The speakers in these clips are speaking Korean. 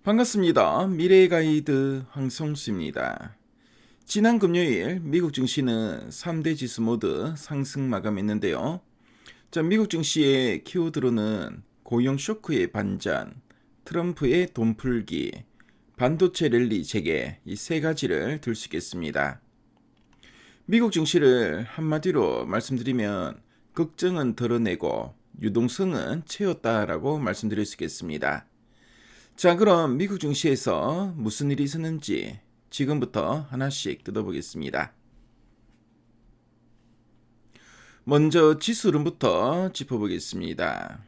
반갑습니다. 미래의 가이드 황성수입니다. 지난 금요일 미국 증시는 3대 지수 모두 상승 마감했는데요. 미국 증시의 키워드로는 고용 쇼크의 반전, 트럼프의 돈 풀기, 반도체 랠리 재개 이 세 가지를 들 수 있겠습니다. 미국 증시를 한마디로 말씀드리면 걱정은 덜어내고 유동성은 채웠다라고 말씀드릴 수 있겠습니다. 자, 그럼 미국 증시에서 무슨 일이 있었는지 지금부터 하나씩 뜯어보겠습니다. 먼저 지수론부터 짚어보겠습니다.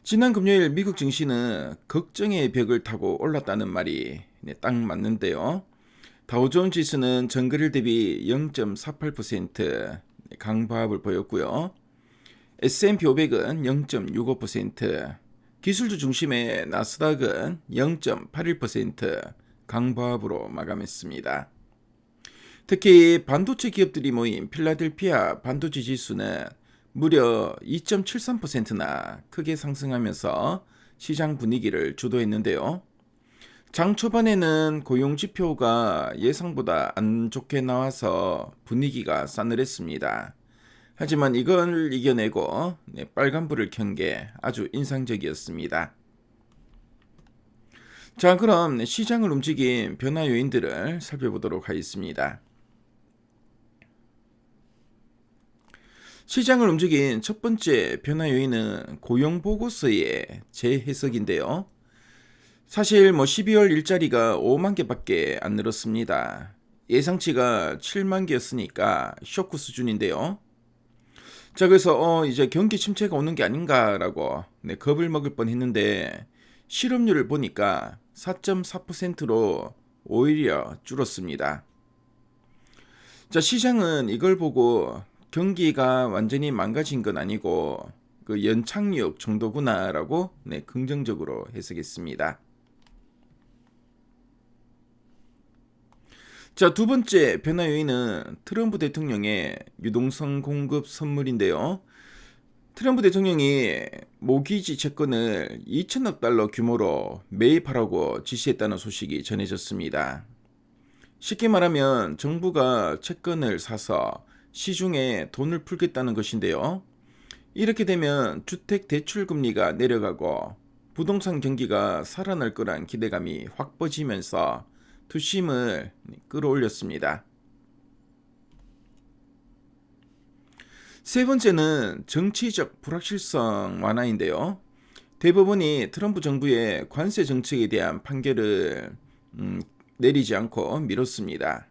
지난 금요일 미국 증시는 걱정의 벽을 타고 올랐다는 말이 딱 맞는데요. 다우존 지수는 전거래일 대비 0.48% 강보합을 보였고요. S&P 500은 0.65%, 기술주 중심의 나스닥은 0.81% 강보합으로 마감했습니다. 특히 반도체 기업들이 모인 필라델피아 반도체 지수는 무려 2.73%나 크게 상승하면서 시장 분위기를 주도했는데요. 장 초반에는 고용 지표가 예상보다 안 좋게 나와서 분위기가 싸늘했습니다. 하지만 이걸 이겨내고 빨간불을 켠 게 아주 인상적이었습니다. 자, 그럼 시장을 움직인 변화 요인들을 살펴보도록 하겠습니다. 시장을 움직인 첫 번째 변화 요인은 고용 보고서의 재해석인데요. 사실 12월 일자리가 5만 개밖에 안 늘었습니다. 예상치가 7만 개였으니까 쇼크 수준인데요. 자, 그래서 이제 경기 침체가 오는 게 아닌가라고 겁을 먹을 뻔했는데 실업률을 보니까 4.4%로 오히려 줄었습니다. 자, 시장은 이걸 보고 경기가 완전히 망가진 건 아니고 그 연착륙 정도구나라고 긍정적으로 해석했습니다. 자, 두 번째 변화 요인은 트럼프 대통령의 유동성 공급 선물인데요. 트럼프 대통령이 모기지 채권을 2천억 달러 규모로 매입하라고 지시했다는 소식이 전해졌습니다. 쉽게 말하면 정부가 채권을 사서 시중에 돈을 풀겠다는 것인데요. 이렇게 되면 주택 대출 금리가 내려가고 부동산 경기가 살아날 거란 기대감이 확 퍼지면서 투심을 끌어올렸습니다. 세 번째는 정치적 불확실성 완화인데요. 대법원이 트럼프 정부의 관세 정책에 대한 판결을 내리지 않고 미뤘습니다.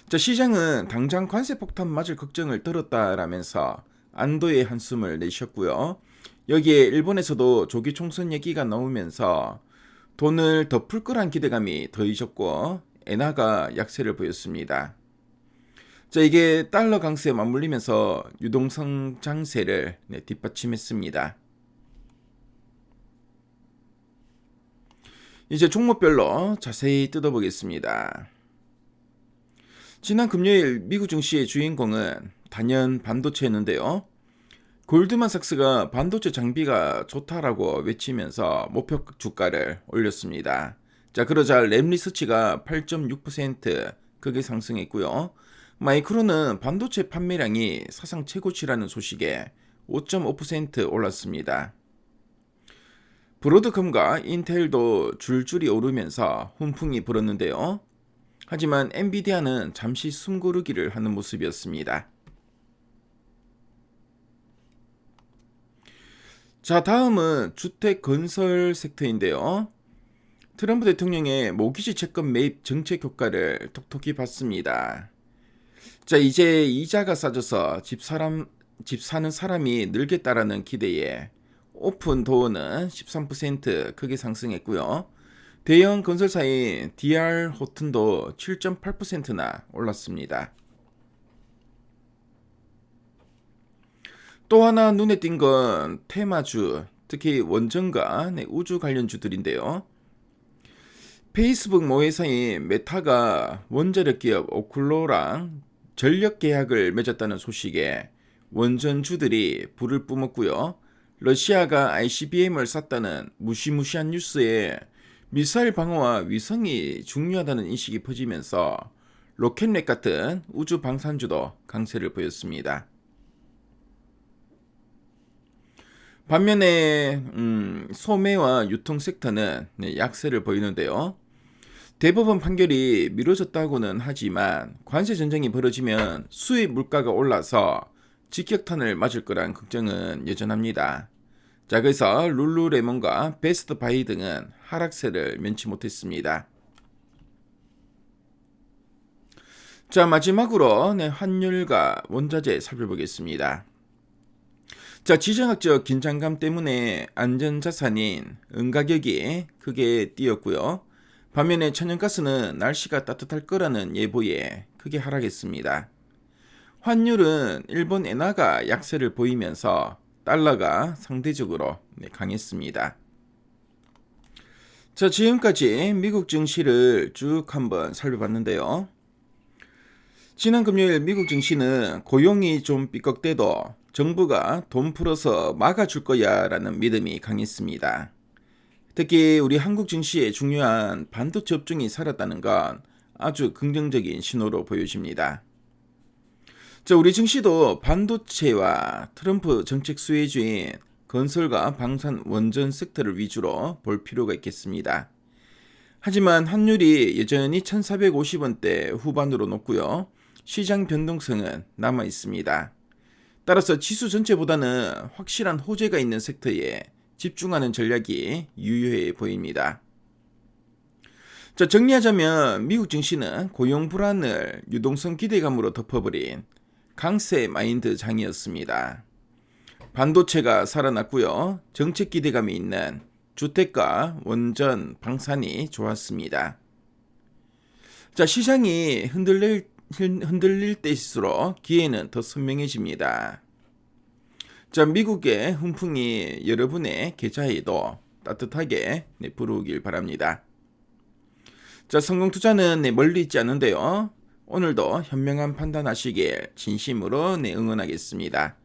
자, 시장은 당장 관세 폭탄 맞을 걱정을 떨었다라면서 안도의 한숨을 내셨고요. 여기에 일본에서도 조기 총선 얘기가 나오면서 돈을 더 풀 거란 기대감이 더해졌고 엔화가 약세를 보였습니다. 자, 이게 달러 강세에 맞물리면서 유동성 장세를 뒷받침했습니다. 이제 종목별로 자세히 뜯어보겠습니다. 지난 금요일 미국 증시의 주인공은 단연 반도체였는데요. 골드만삭스가 반도체 장비가 좋다라고 외치면서 목표 주가를 올렸습니다. 자, 그러자 램리서치가 8.6% 크게 상승했고요. 마이크론은 반도체 판매량이 사상 최고치라는 소식에 5.5% 올랐습니다. 브로드컴과 인텔도 줄줄이 오르면서 훈풍이 불었는데요. 하지만 엔비디아는 잠시 숨고르기를 하는 모습이었습니다. 자, 다음은 주택 건설 섹터인데요. 트럼프 대통령의 모기지 채권 매입 정책 효과를 톡톡히 봤습니다. 자, 이제 이자가 싸져서 집 사는 사람이 늘겠다라는 기대에 오픈 도어는 13% 크게 상승했고요. 대형 건설사인 DR 호튼도 7.8%나 올랐습니다. 또 하나 눈에 띈 건 테마주, 특히 원전과 우주 관련주들인데요. 페이스북 모회사인 메타가 원자력 기업 오클로랑 전력 계약을 맺었다는 소식에 원전주들이 불을 뿜었고요. 러시아가 ICBM을 쐈다는 무시무시한 뉴스에 미사일 방어와 위성이 중요하다는 인식이 퍼지면서 로켓넷 같은 우주 방산주도 강세를 보였습니다. 반면에 소매와 유통 섹터는 약세를 보이는데요. 대법원 판결이 미뤄졌다고는 하지만 관세 전쟁이 벌어지면 수입 물가가 올라서 직격탄을 맞을 거란 걱정은 여전합니다. 자, 그래서 룰루레몬과 베스트 바이 등은 하락세를 면치 못했습니다. 자, 마지막으로 환율과 원자재 살펴보겠습니다. 자, 지정학적 긴장감 때문에 안전자산인 은가격이 크게 뛰었고요. 반면에 천연가스는 날씨가 따뜻할 거라는 예보에 크게 하락했습니다. 환율은 일본 엔화가 약세를 보이면서 달러가 상대적으로 강했습니다. 자, 지금까지 미국 증시를 쭉 한번 살펴봤는데요. 지난 금요일 미국 증시는 고용이 좀 삐걱대도 정부가 돈 풀어서 막아줄 거야 라는 믿음이 강했습니다. 특히 우리 한국 증시의 중요한 반도체 업종이 살았다는 건 아주 긍정적인 신호로 보여집니다. 자, 우리 증시도 반도체와 트럼프 정책 수혜주인 건설과 방산 원전 섹터를 위주로 볼 필요가 있겠습니다. 하지만 환율이 여전히 1450원대 후반으로 높고요. 시장 변동성은 남아 있습니다. 따라서 지수 전체보다는 확실한 호재가 있는 섹터에 집중하는 전략이 유효해 보입니다. 자, 정리하자면 미국 증시는 고용 불안을 유동성 기대감으로 덮어버린 강세 마인드 장이었습니다. 반도체가 살아났고요. 정책 기대감이 있는 주택과 원전, 방산이 좋았습니다. 자, 시장이 흔들릴 때일수록 기회는 더 선명해집니다. 자, 미국의 훈풍이 여러분의 계좌에도 따뜻하게 불어오길 바랍니다. 자, 성공 투자는 멀리 있지 않은데요. 오늘도 현명한 판단하시길 진심으로 응원하겠습니다.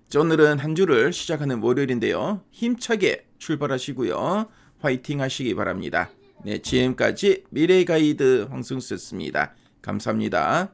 자, 오늘은 한 주를 시작하는 월요일인데요. 힘차게 출발하시고요. 화이팅 하시기 바랍니다. 네, 지금까지 미래가이드 황승수였습니다. 감사합니다.